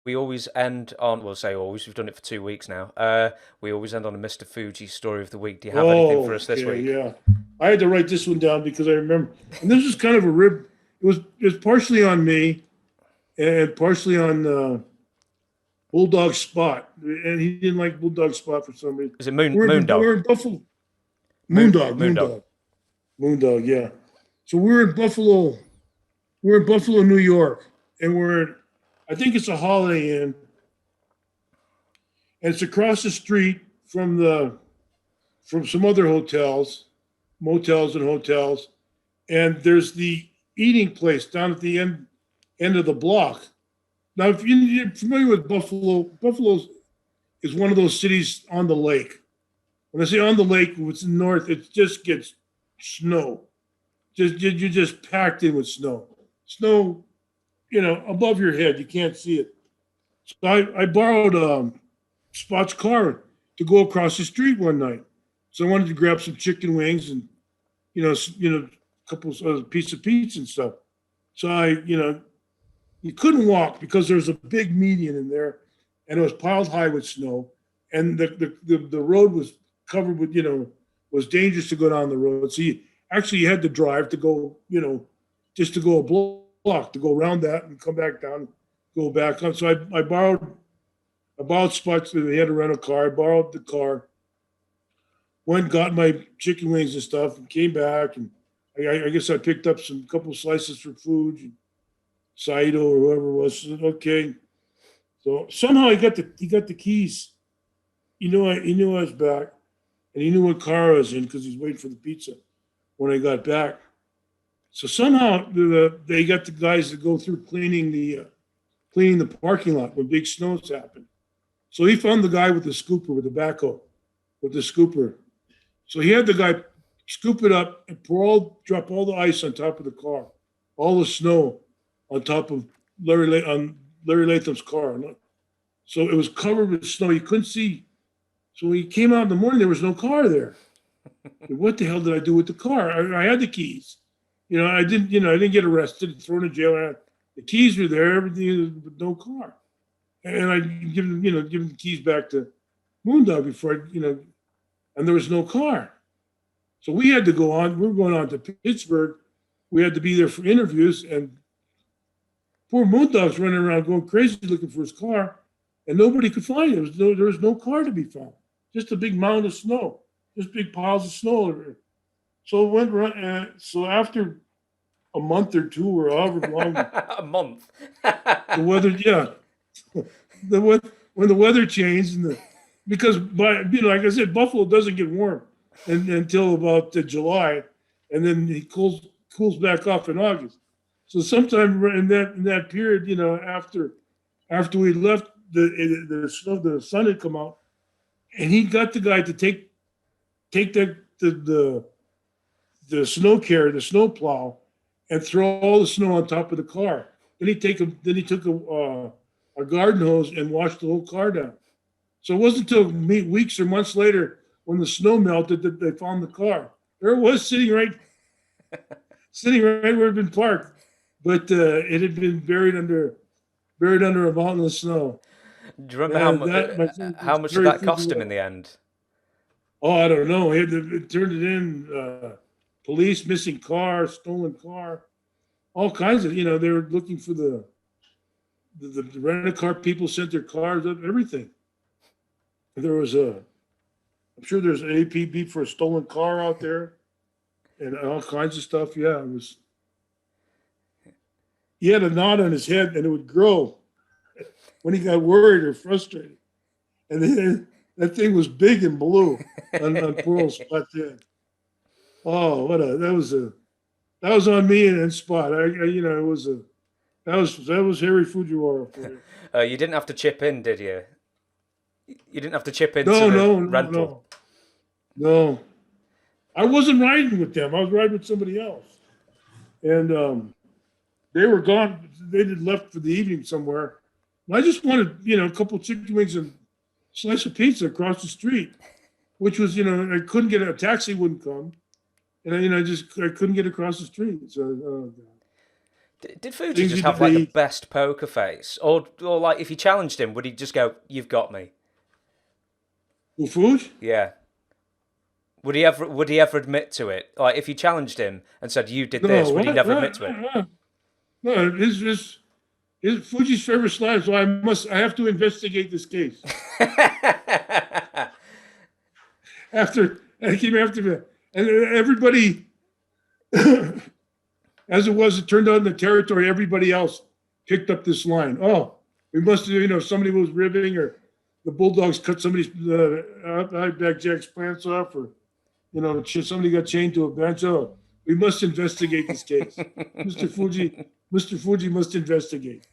we always end on, we'll say always, we've done it for 2 weeks now. We always end on a Mr. Fuji story of the week. Do you have anything for Oh, us this okay, week? yeah. I had to write this one down because I remember, and this was kind of a rib. It was partially on me and partially on Bulldog Spot, and he didn't like Bulldog Spot for some reason. Is it We're Moondog? in Buffalo. Moondog, Moondog. Moondog, yeah. So we're in Buffalo. We're in Buffalo, New York, and I think it's a Holiday Inn, and it's across the street from some other motels and hotels, and there's the eating place down at the end of the block. Now, if you're familiar with Buffalo, Buffalo is one of those cities on the lake. When I say on the lake, it's north, it just gets snow. You're just packed in with snow. Snow, above your head. You can't see it. So I borrowed Spot's car to go across the street one night. So I wanted to grab some chicken wings and, a couple of piece of pizza and stuff. So you couldn't walk because there was a big median in there, and it was piled high with snow, and the road was covered with, was dangerous to go down the road. So you had to drive to go, just to go a block, to go around that and come back down, go back on. So I borrowed Spots. They had to rent a car. I borrowed the car, went, got my chicken wings and stuff, and came back. And I guess I picked up some couple slices for Fuji, Saito, or whoever it was. So, okay. So somehow he got the keys. He knew I was back, and he knew what car I was in because he was waiting for the pizza when I got back. So somehow they got the guys to go through cleaning the parking lot when big snows happen. So he found the guy with the scooper, with the backhoe, with the scooper. So he had the guy scoop it up and drop all the ice on top of the car, all the snow on top of Larry Latham's car. So it was covered with snow. You couldn't see. So when he came out in the morning, there was no car there. What the hell did I do with the car? I had the keys. I didn't get arrested, thrown in jail. The keys were there, everything, but no car. And I give him the keys back to Moondog before and there was no car. So we had to go on. We were going on to Pittsburgh. We had to be there for interviews, and poor Moondog's running around going crazy looking for his car, and nobody could find it. There was no car to be found. Just a big mound of snow, just big piles of snow. So it went. So after a month or two, or however long, A month. the weather, yeah, when the weather changed, because like I said, Buffalo doesn't get warm until about July, and then it cools back off in August. So sometime in that period, after we left, the sun had come out, and he got the guy to take the snow carrier, the snow plow, and throw all the snow on top of the car. Then he took a garden hose and washed the whole car down. So it wasn't until weeks or months later, when the snow melted, that they found the car. There it was, sitting right where it had been parked, but it had been buried under a mountain of snow. Do you remember how much did that cost him in the end? Oh, I don't know. He had to turn it in. Police, missing car, stolen car, all kinds of. They were looking for the rent-a-car people, sent their cars, everything. I'm sure there's an APB for a stolen car out there, and all kinds of stuff. Yeah, it was. He had a knot on his head, and it would grow when he got worried or frustrated. And then that thing was big and blue on poor old Spot's head. Oh, that was on me and Spot. That was Harry Fujiwara for you. You didn't have to chip in, did you? You didn't have to chip into No, rental. no. I wasn't riding with them. I was riding with somebody else, and they were gone. They had left for the evening somewhere. And I just wanted, a couple of chicken wings and a slice of pizza across the street, which was, I couldn't get a taxi, wouldn't come, and I couldn't get across the street. So. Did Fuji Things just need have to like the be- best poker face, or like if you challenged him, would he just go, "You've got me"? Well, Fuji? Yeah. Would he ever admit to it? Like if you challenged him and said you did this, would he never admit to it? No, his Fuji's favorite slide, so I have to investigate this case. I came after me, and everybody, as it turned out in the territory, everybody else picked up this line. Oh, we must have, somebody was ribbing, or the Bulldogs cut somebody's back Jack's pants off, or somebody got chained to a bench. Oh, we must investigate this case. Mr. Fuji must investigate.